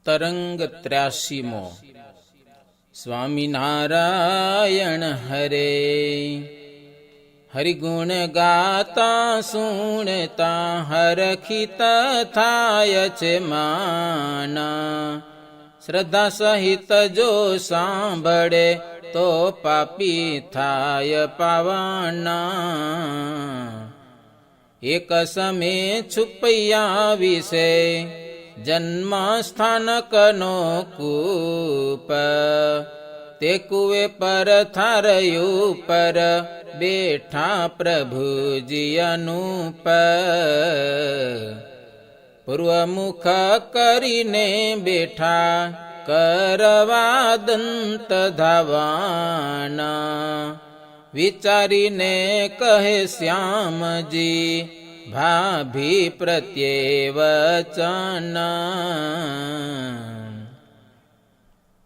તરંગ 83મો. સ્વામિનારાયણ હરે. હરિગુણ ગાતા સુણતા હરખિત થાય છે માના. શ્રદ્ધા સહિત જો સાંભળે તો પાપી થાય પાવાના. એક સમે છુપૈયા વિશે જન્મસ્થાનકનો કૂપ. તે કુવે પર થારયું પર બેઠા પ્રભુજી અનુપ. પૂર્વમુખ કરીને બેઠા કરવા દંત ધાવાના. વિચારીને કહે શ્યામજી ભાભી પ્રત્યે વચન.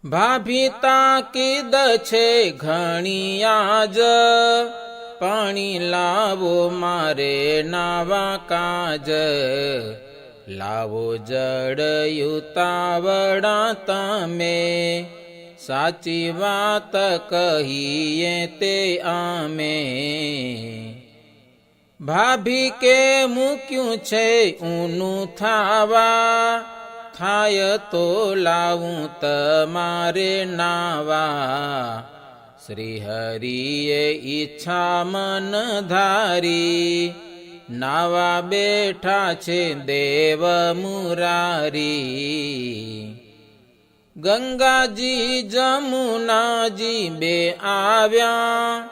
ભાભી તાકીદ છે ઘણી આજ, પાણી લાવો મારે નાવા કાજ. લાવો જડયુતાવડા તમે, સાચી વાત કહીએ તે આમે. ભાભી કે મૂક્યું છે ઊનું થાવા, થાય તો લાવું તમારે નાવા. શ્રી હરિએ ઈચ્છા મન ધારી, નાવા બેઠા છે દેવ મુરારી. ગંગાજી જમુનાજી બે આવ્યા,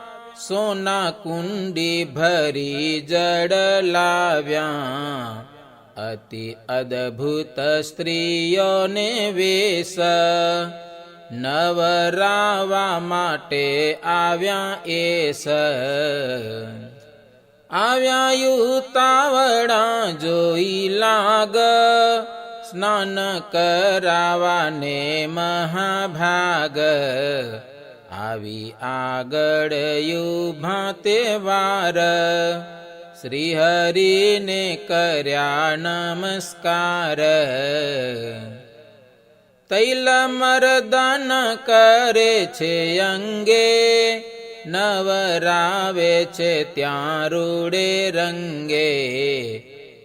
સોના કુંડી ભરી જડ લાવ્યા. અતિ અદ્ભુત સ્ત્રીઓને વેશ, નવરાવા માટે આવ્યા એસ. આવ્યા યુતાવડા જોઈ લાગ, સ્નાન કરાવાને મહાભાગ. આવી આગળ યુભાતે વાર, શ્રી હરિને કર્યા નમસ્કાર. તૈલ મરદન કરે છે અંગે, નવરાવે છે ત્યાં રૂડે રંગે.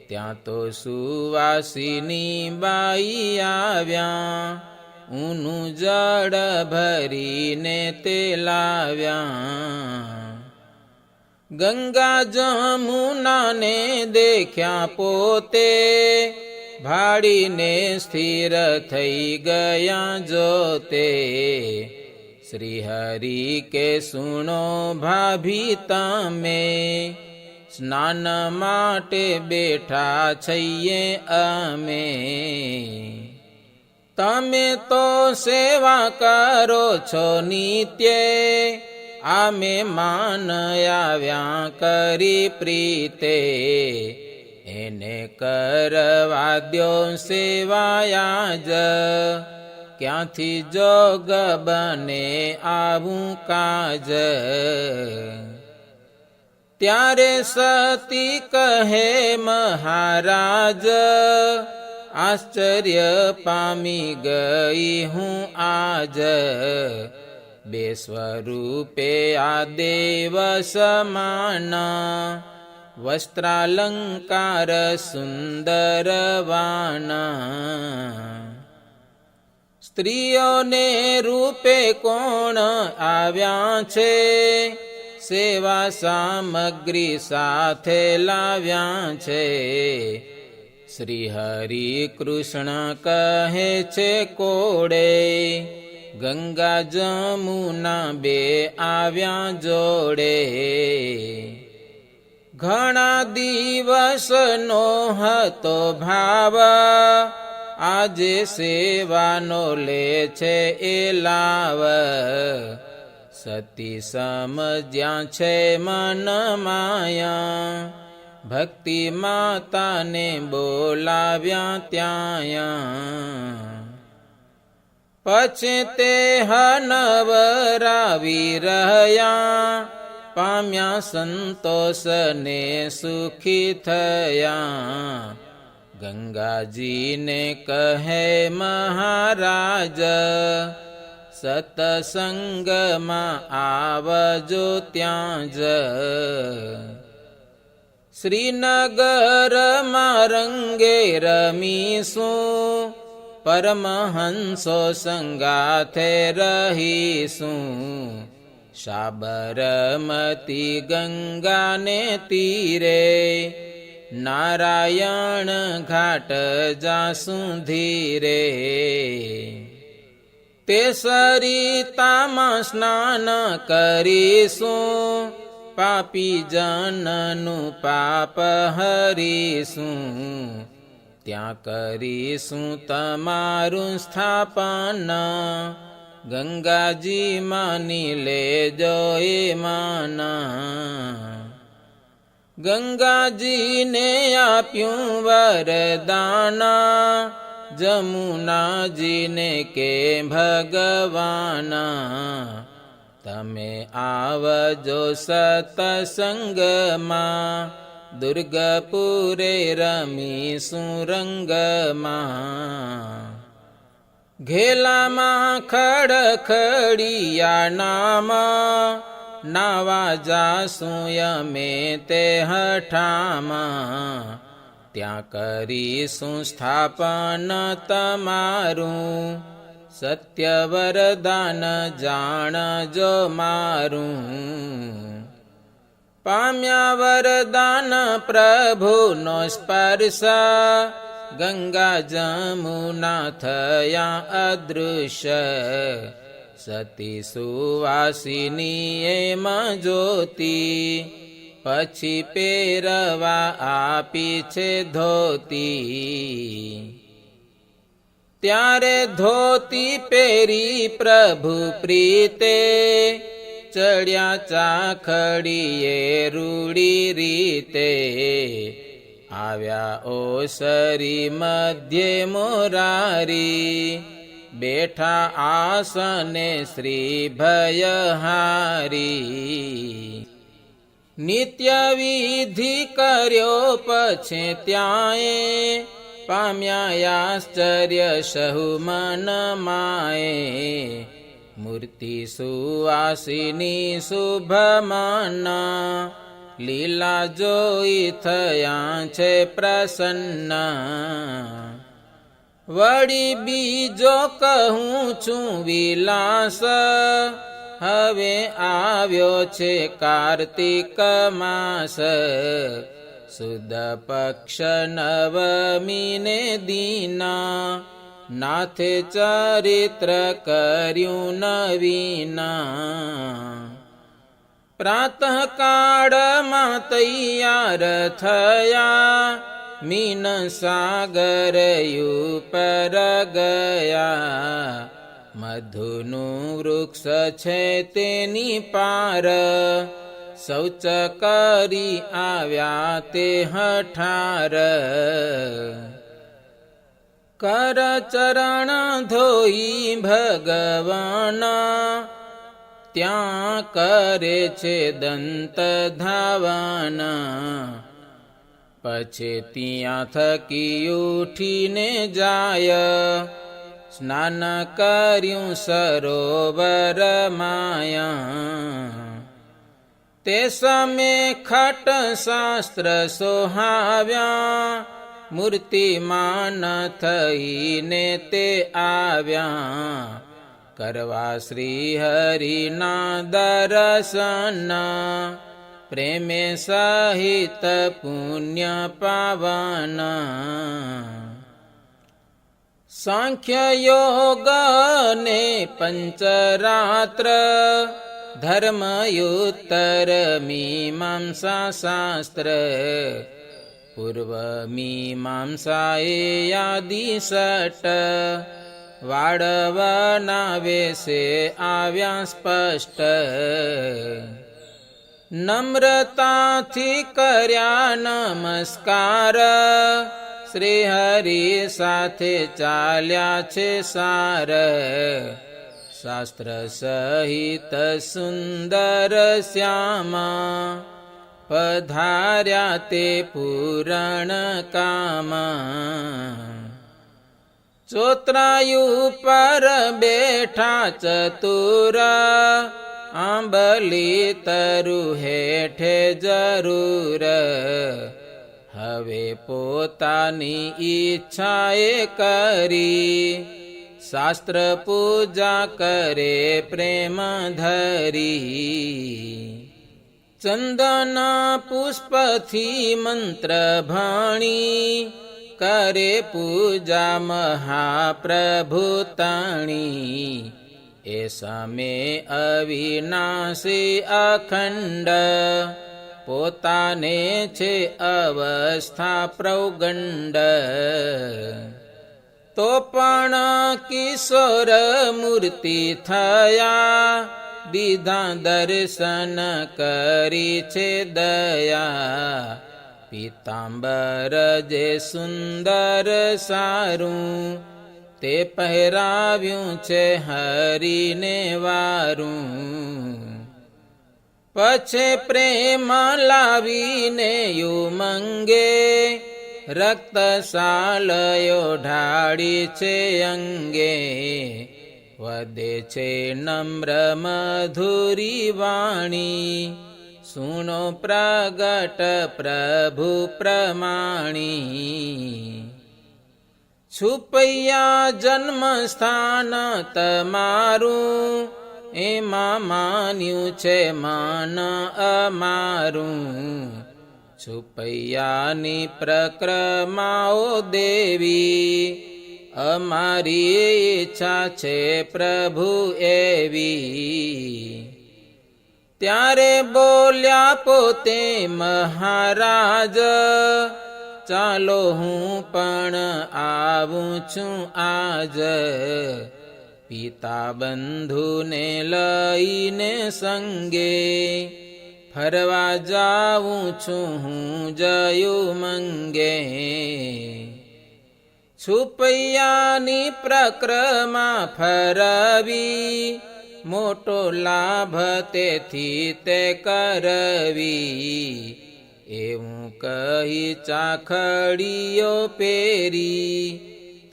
ત્યાં તો સુવાસિની બાઈ આવ્યા, ઊનું જડ ભરીને તે લાવ્યા. ગંગા જમુનાને દેખ્યા પોતે, ભાળીને સ્થિર થઈ ગયા જોતે. શ્રી હરિ કે સુણો ભાભી તમે, સ્નાન માટે બેઠા છીએ અમે. તમે તો સેવા કરો છો નિત્યે, આમે માન આવ્યા કરી પ્રીતે. એને કરવા દ્યો સેવાયા જ, ક્યાંથી જોગ બને આવું કાજ. ત્યારે સતી કહે મહારાજ, આશ્ચર્ય પામી ગઈ હું આજ. બે સ્વરૂપે આ દેવ સમાન, વસ્ત્રાલંકાર સુંદરવાના. સ્ત્રીઓને રૂપે કોણ આવ્યા છે, સેવા સામગ્રી સાથે લાવ્યા છે. શ્રી હરિ કૃષ્ણ કહે છે કોડે, ગંગા જમુના બે આવ્યા જોડે. ઘણા દિવસનો હતો ભાવ, આજે સેવાનો લે છે એ લાવ. સતી સમજ્યા છે મન માયા, ભક્તિ માતાને બોલાવ્યા ત્યાં. પછી તે હનવરાવી રહ્યા, પામ્યા સંતોષને સુખી થયા. ગંગાજીને કહે મહારાજ, સતસંગમાં આવજો ત્યાં જ. શ્રીનગરમાં રંગે રમીશું, પરમહંસો સંગાથે રહીશું. સાબરમતી ગંગાને તીરે, નારાયણ ઘાટ જાસું ધીરે. તે સરિતામાં સ્નાન કરીશું, પાપી જનનું પાપ હરીશું. ત્યાં કરીશું તમારું સ્થાપન, ગંગાજી માની લેજો એ માના. ગંગાજીને આપ્યું વરદાન, જમુનાજીને કે ભગવાન. તમે આવજો સતસંગમાં, દુર્ગપુરે રમીશું રંગમાં. ઘેલામાં ખડખડિયા નામ, નાવા જાસું અમે તે હઠામાં. ત્યાં કરીશું સ્થાપન તમારું, સત્ય વરદાન જાણજો મારું. પામ્યા વરદાન પ્રભુનો સ્પર્શ, ગંગા જમુના થયા અદૃશ્ય. સતી સુવાસિની એમાં જ્યોતિ, પછી પહેરવા આપી છે ધોતી. ત્યારે ધોતી પહેરી પ્રભુ પ્રીતે, ચડ્યા ચાખડીએ રૂડી રીતે. આવ્યા ઓસરી મધ્યે મોરારી, બેઠા આસને શ્રી ભયહારી. નિત્ય વિધિ કર્યો પછી ત્યાંય, પામ્યા આશ્ચર્ય સહુ મન માએ. મૂર્તિ સુવાસિની શુભમાના, લીલા જોઈ થયા છે પ્રસન્ન. વળી બીજો કહું છું વિલાસ, હવે આવ્યો છે કાર્તિક માસ. સુદ પક્ષ નવમીને દીના, નાથે ચરિત્ર કર્યું નવીના. પ્રાતઃકાળમાં તૈયાર થયા, મીન સાગર ઉપર ગયા. મધુનું વૃક્ષ છે તેની પાર, શૌચ કરી આવ્યા તે હઠાર. કર ચરણ ધોઈ ભગવાન, ત્યાં કરે છે દંત ધાવન. પછી ત્યાં થકી ઉઠીને જાય, સ્નાન કર્યું સરોવર માયા. તે સમે ખટ શાસ્ત્ર સોહાવ્યા, મૂર્તિમાન થઈને તે આવ્યા. કરવા શ્રી હરિના દર્શન, પ્રેમે સહિત પુણ્ય પાવન. સાંખ્ય યોગ ને પંચરાત્ર, ધર્મયુત્તર મીમાંસા શાસ્ત્ર. પૂર્વ મીમાંસાએ યાદી સટ, વાળવના વેશે આવ્યા સ્પષ્ટ. નમ્રતાથી કર્યા નમસ્કાર, શ્રી હરિ સાથે ચાલ્યા છે સાર. શાસ્ત્ર સહિત સુંદર શ્યામા, પધાર્યા તે પૂરણ કામા. ચોતરાયુ પર બેઠા ચતુર, આંબલી તરુ હેઠે જરૂર. હવે પોતાની ઈચ્છાએ કરી, શાસ્ત્ર પૂજા કરે પ્રેમ ધરી. ચંદન પુષ્પથી મંત્ર ભણી, કરે પૂજા મહાપ્રભુ તણી. એ સમે અવિનાશી અખંડ, પોતાને છે અવસ્થા પ્રૌગંડ. તો પણ કિશોર મૂર્તિ થયા, દીધા દર્શન કરી છે દયા. પીતાંબર જે સુંદર સારું, તે પહેરાવ્યું છે હરીને વારું. પછે પ્રેમ લાવીને ઉમંગે, રક્ત સાલયો ઢાળી છે અંગે. વધે છે નમ્ર મધુરી વાણી, સુનો પ્રગટ પ્રભુ પ્રમાણી. છુપૈયા જન્મ સ્થાન તમારું, એમાં માન્યું છે માન અમારું. છુપૈયાની પ્રક્રમાઓ દેવી, અમારી ઈચ્છા છે પ્રભુ એવી. ત્યારે બોલ્યા પોતે મહારાજ, ચાલો હું પણ આવું છું આજ. પિતા બંધુને લઈને સંગે, ફરવા જાઉં છું હું જયુમંગે. છુપૈયાની પ્રક્રમા ફરવી, મોટો લાભ તેથી તે કરવી. એવું કહી ચાખડીઓ પેરી,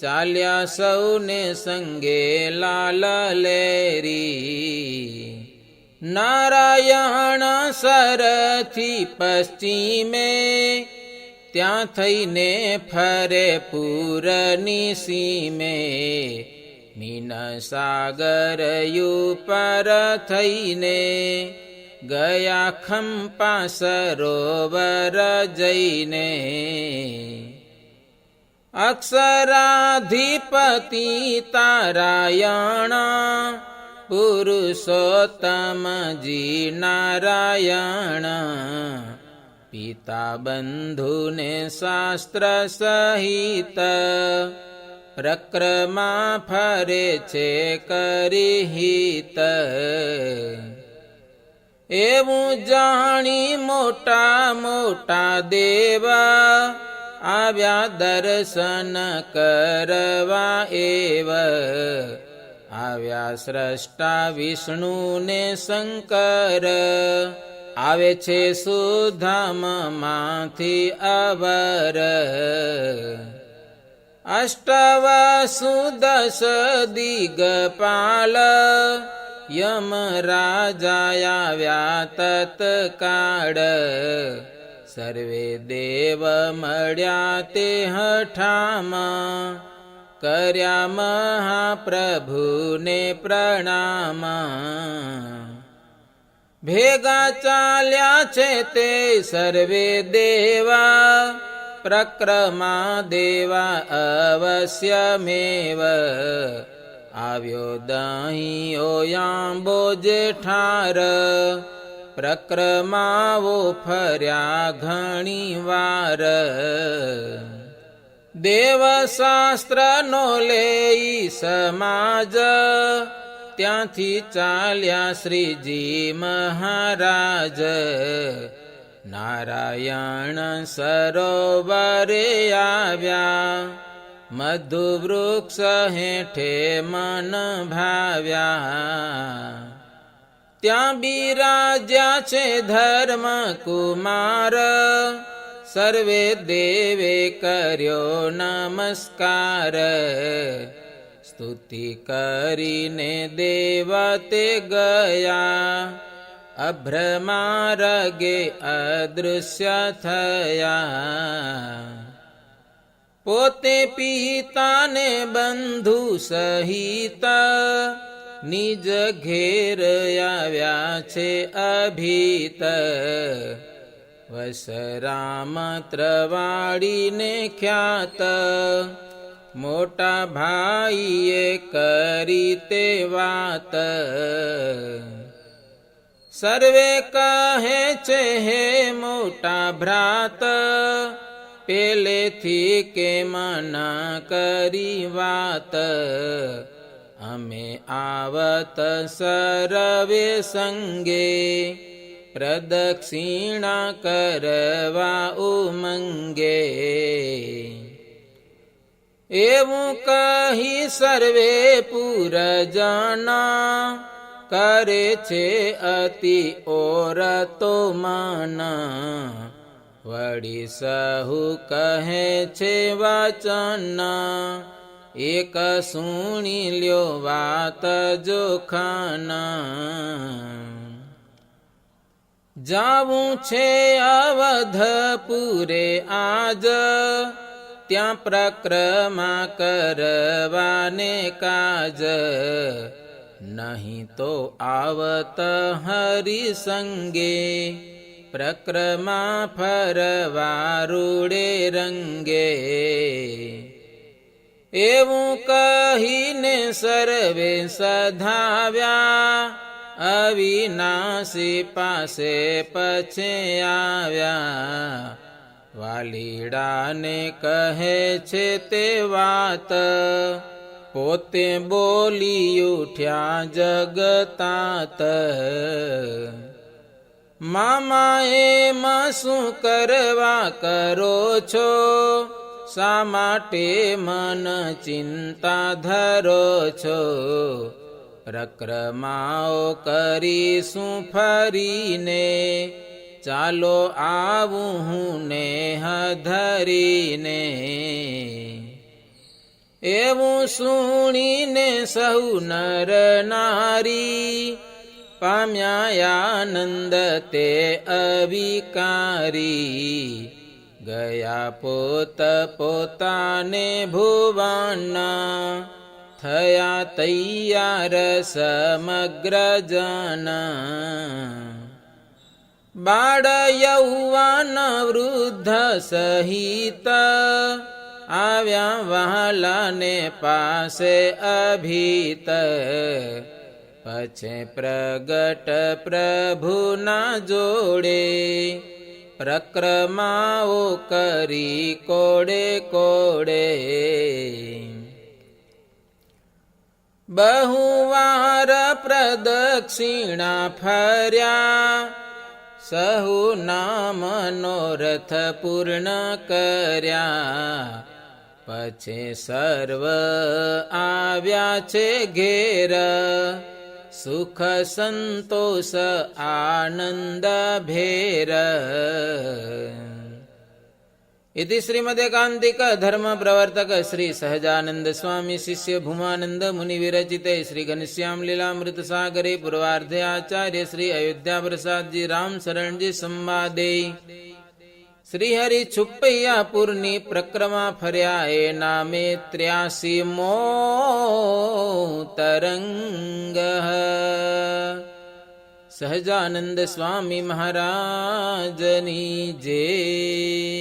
ચાલ્યા સૌને સંગે લાલ લેરી. નારાયણ સરથી પશ્ચિમે, ત્યાં થઈને ફરે પૂરની સીમે. મીન સાગર ઉપર થઈને, ગયા ખંપા સરોવર જઈને. અક્ષરાધિપતિ તારાયણ, પુરુષોત્તમજી નારાયણ. પિતા બંધુને શાસ્ત્ર સહિત, પ્રક્રમા ફરે છે કરી હિત. એવું જાણી મોટા મોટા દેવા, આવ્યા દર્શન કરવા એવ. આવ્યા સ્રષ્ટા વિષ્ણુ ને શંકર, આવે છે સુધામમાંથી અવર. અષ્ટવસુ દશ દિગપાલ, યમ રાજા આવ્યા તત્કાળ. સર્વે દેવ મળ્યા તે હઠામાં, કર્યા મહાપ્રભુને પ્રણામ. ભેગા ચાલ્યા છે તે સર્વે દેવા, પ્રક્રમા દેવા અવશ્યમેવ. આવ્યો દહીંઓ યાંબો જેઠાર, પ્રક્રમાઓ ફર્યા ઘણી વાર. દેવશાસ્ત્રનો લેઈ સમાજ, ત્યાંથી ચાલ્યા શ્રીજી મહારાજ. નારાયણ સરોવરે આવ્યા, મધુ વૃક્ષ હેઠે મન ભાવ્યા. ત્યાં બિરાજ્યા છે ધર્મ કુમાર, સર્વે દેવે કર્યો નમસ્કાર. સ્તુતિ કરીને દેવા તે ગયા, અભ્રમાર્ગે અદૃશ્ય થયા. પોતે પિતાને બંધુ સહિત નિજ ઘેર આવ્યા છે અભીત. વસરામ ત્રવાડીને ખ્યાત, મોટા ભાઈએ કરી તે વાત. સર્વે કહે છે હે મોટા ભ્રાત, પેલેથી કેમ ના કરી વાત. અમે આવત સર્વે સંગે, પ્રદક્ષિણા કરવા ઉમંગે. એવું કહી સર્વે પુરજના, કરે છે અતિ ઓરતો મન. વળી સહુ કહે છે વચન, એક સુણી લ્યો વાત જોખના. જાવું છે અવધપુરે આજ, ત્યાં પ્રક્રમા કરવાને કાજ. નહીં તો આવત હરિસંગે, પ્રક્રમા ફરવા રૂડે રંગે. એવું કહીને સર્વે સધાવ્યા, અવિનાશી પાસે પછે આવ્યા. વાલીડાને કહે છે તે વાત, પોતે બોલી ઉઠ્યા જગતાત. મામા એમાં શું કરવા કરો છો, શા માટે મન ચિંતા ધરો છો. પ્રક્રમાઓ કરીશું ફરીને, ચાલો આવું હું નેહ ધરીને. એવું સુણીને સહુ નર નારી, પામ્યા આનંદ તે અવિકારી. ગયા પોત પોતાને ભુવનના, થયા તૈયાર સમગ્ર જના. બાળ યૌવન વૃદ્ધ સહિત, આવ્યા વહાલાને પાસે અભીત. પછે પ્રગટ પ્રભુના જોડે, પ્રક્રમાઓ કરી કોડે કોડે. બહુવાર પ્રદક્ષિણા ફર્યા, સહુ નામ મનોરથ પૂર્ણ કર્યા. પછી સર્વ આવ્યા છે ઘેર, સુખ સંતોષ આનંદ ભેર. इति श्रीमदेकांतिक धर्म प्रवर्तक श्री सहजानंद स्वामी शिष्य भूमानंद मुनि विरचिते श्री घनश्याम लीलामृत सागरे पूर्वार्धे आचार्य श्री अयोध्या प्रसाद जी राम शरण जी संवादे श्री हरि छुपैयापुरनी प्रक्रमा फर्या ए नामे 83मो तरंग. सहजानंद स्वामी महाराजनी जय.